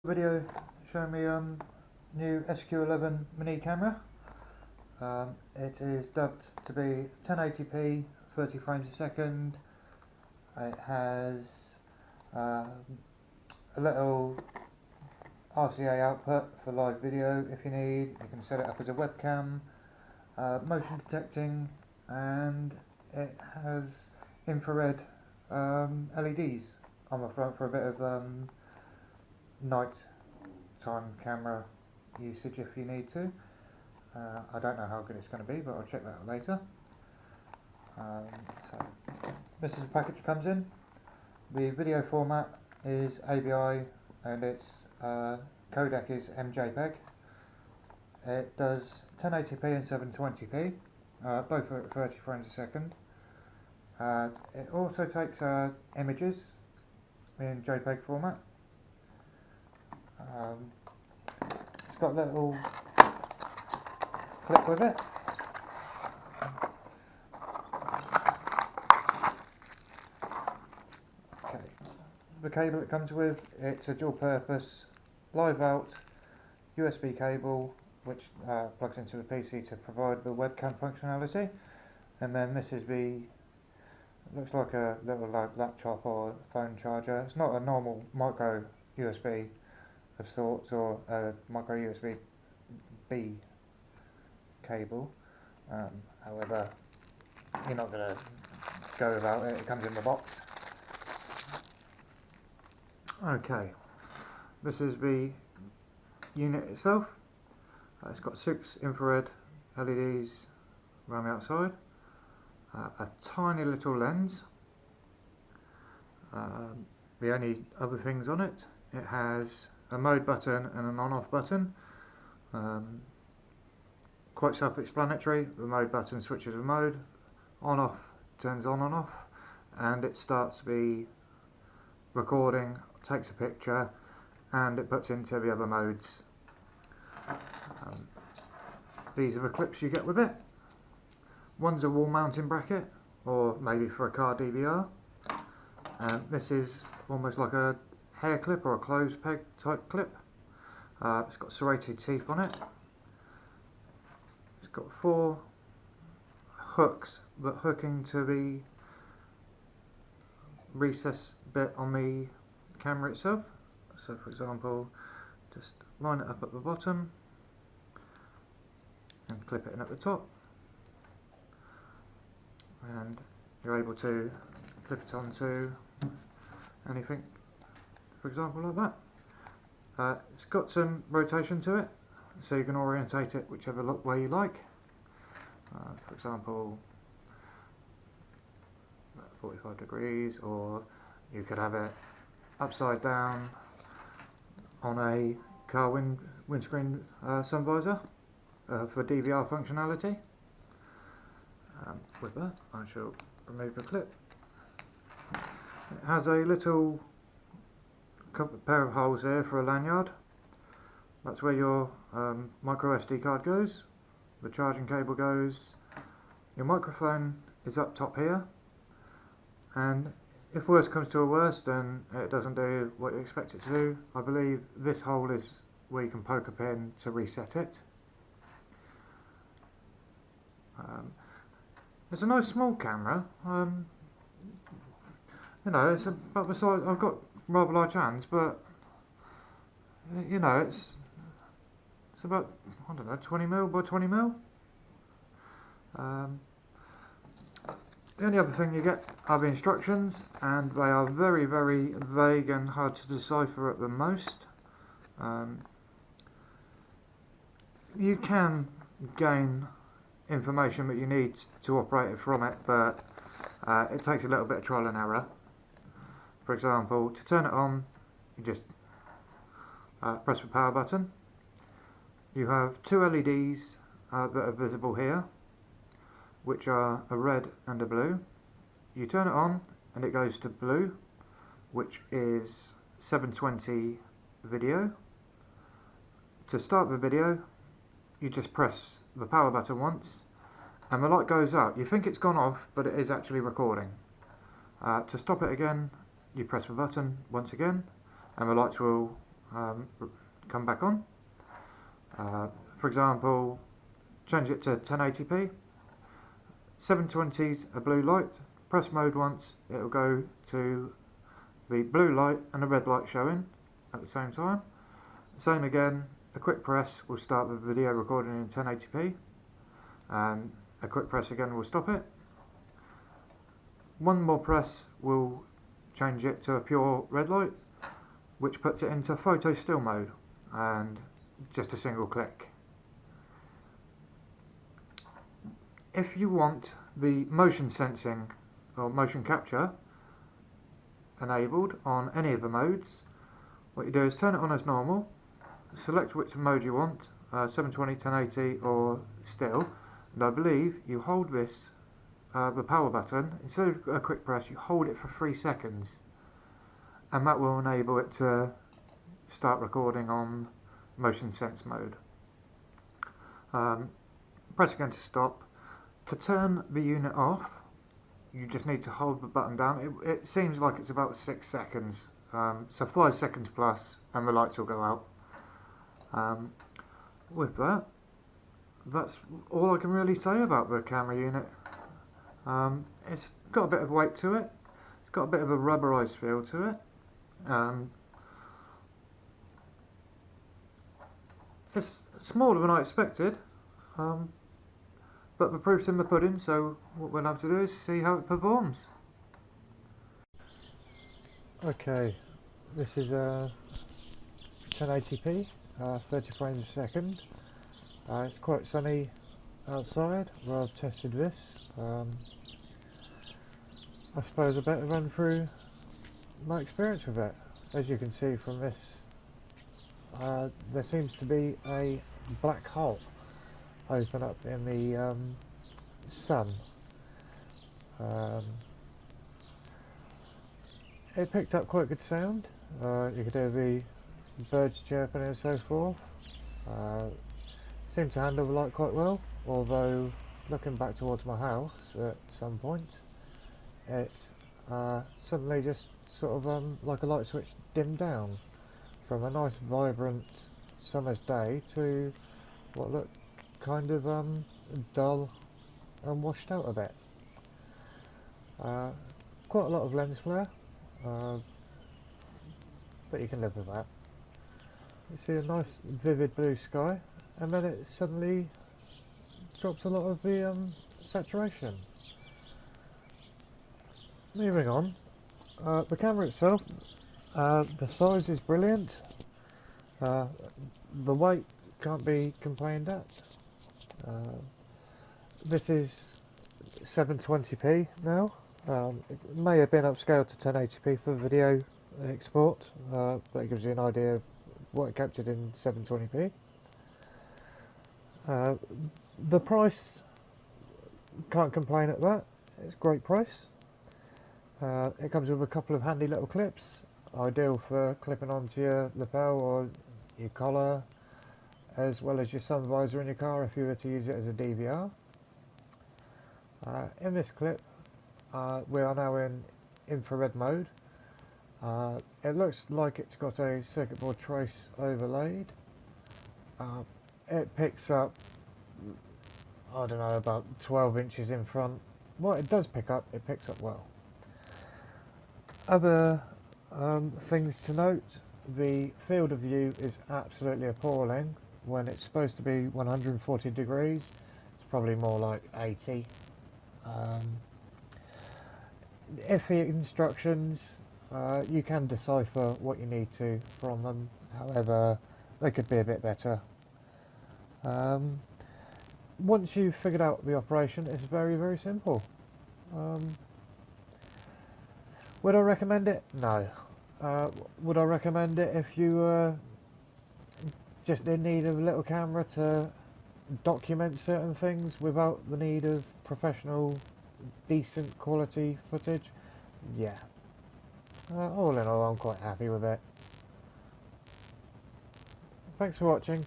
Video showing me new SQ11 mini camera. It is dubbed to be 1080p 30 frames a second. It has a little RCA output for live video if you need. You can set it up as a webcam, motion detecting, and it has infrared LEDs on the front for a bit of night time camera usage if you need to. I don't know how good it's going to be, but I'll check that out later. So this is the package it comes in. The video format is AVI and its codec is MJPEG. It does 1080p and 720p, both at 30 frames a second. It also takes images in JPEG format. It's got a little clip with it. Okay. The cable it comes with, it's a dual purpose live out USB cable which plugs into the PC to provide the webcam functionality, and then this is the, looks like a little laptop or phone charger. It's not a normal micro USB of sorts or a micro USB B cable. However, you're not going to go without it. It comes in the box. Okay, this is the unit itself. It's got 6 infrared LEDs around the outside, a tiny little lens. The only other things on it, it has a mode button and an on-off button. Quite self-explanatory. The mode button switches the mode, on-off turns on and off, and it starts the recording, takes a picture, and it puts into the other modes. These are the clips you get with it. One's a wall mounting bracket, or maybe for a car DVR. This is almost like a hair clip or a clothes peg type clip. It's got serrated teeth on it. It's got 4 hooks that hook into the recess bit on the camera itself. So for example, just line it up at the bottom and clip it in at the top, and you're able to clip it onto anything, for example like that. It's got some rotation to it, so you can orientate it whichever way you like. For example, 45 degrees, or you could have it upside down on a car windscreen sun visor for DVR functionality. With that, I shall remove the clip. It has a little pair of holes here for a lanyard. That's where your micro SD card goes, the charging cable goes, your microphone is up top here, and if worst comes to a worst and it doesn't do what you expect it to do, I believe this hole is where you can poke a pin to reset it. It's a nice small camera. You know, it's about the size. I've got rather large hands, but you know, it's about, I don't know, 20mm by 20mm. The only other thing you get are the instructions, and they are very, very vague and hard to decipher at the most. You can gain information that you need to operate it from it, but it takes a little bit of trial and error. For example, to turn it on, you just press the power button. You have 2 LEDs that are visible here, which are a red and a blue. You turn it on and it goes to blue, which is 720 video. To start the video, you just press the power button once and the light goes up. You think it's gone off, but it is actually recording. To stop it again, you press the button once again and the lights will come back on. For example, change it to 1080p. 720's a blue light. Press mode once, it'll go to the blue light and the red light showing at the same time. Same again, a quick press will start the video recording in 1080p, and a quick press again will stop it. One more press will change it to a pure red light, which puts it into photo still mode, and just a single click. If you want the motion sensing or motion capture enabled on any of the modes, what you do is turn it on as normal, select which mode you want, 720, 1080 or still, and I believe you hold this, the power button, instead of a quick press you hold it for 3 seconds, and that will enable it to start recording on motion sense mode. Press again to stop. To turn the unit off, you just need to hold the button down. It seems like it's about 6 seconds, so 5 seconds plus and the lights will go out. With that, that's all I can really say about the camera unit. It's got a bit of weight to it, it's got a bit of a rubberized feel to it. It's smaller than I expected, but the proof's in the pudding, so what we'll have to do is see how it performs. Okay, this is 1080p, 30 frames a second. It's quite sunny outside where I've tested this. I suppose I better run through my experience with it. As you can see from this, there seems to be a black hole open up in the sun. It picked up quite good sound. You could hear the birds chirping and so forth. Seemed to handle the light quite well, although looking back towards my house at some point, it suddenly just sort of like a light switch dimmed down from a nice vibrant summer's day to what looked kind of dull and washed out a bit. Quite a lot of lens flare, but you can live with that. You see a nice vivid blue sky, and then it suddenly drops a lot of the saturation. Moving on, the camera itself, the size is brilliant, the weight can't be complained at. This is 720p now. It may have been upscaled to 1080p for video export, but it gives you an idea of what it captured in 720p. The price, can't complain at that, it's a great price. It comes with a couple of handy little clips, ideal for clipping onto your lapel or your collar, as well as your sun visor in your car if you were to use it as a DVR. In this clip, we are now in infrared mode. It looks like it's got a circuit board trace overlaid. It picks up, I don't know, about 12 inches in front. What it does pick up, it picks up well. Other things to note, the field of view is absolutely appalling. When it's supposed to be 140 degrees, it's probably more like 80. Iffy instructions, you can decipher what you need to from them, however they could be a bit better. Once you've figured out the operation, it's very, very simple. Would I recommend it? No. Would I recommend it if you were just in need of a little camera to document certain things without the need of professional, decent quality footage? Yeah. All in all, I'm quite happy with it. Thanks for watching.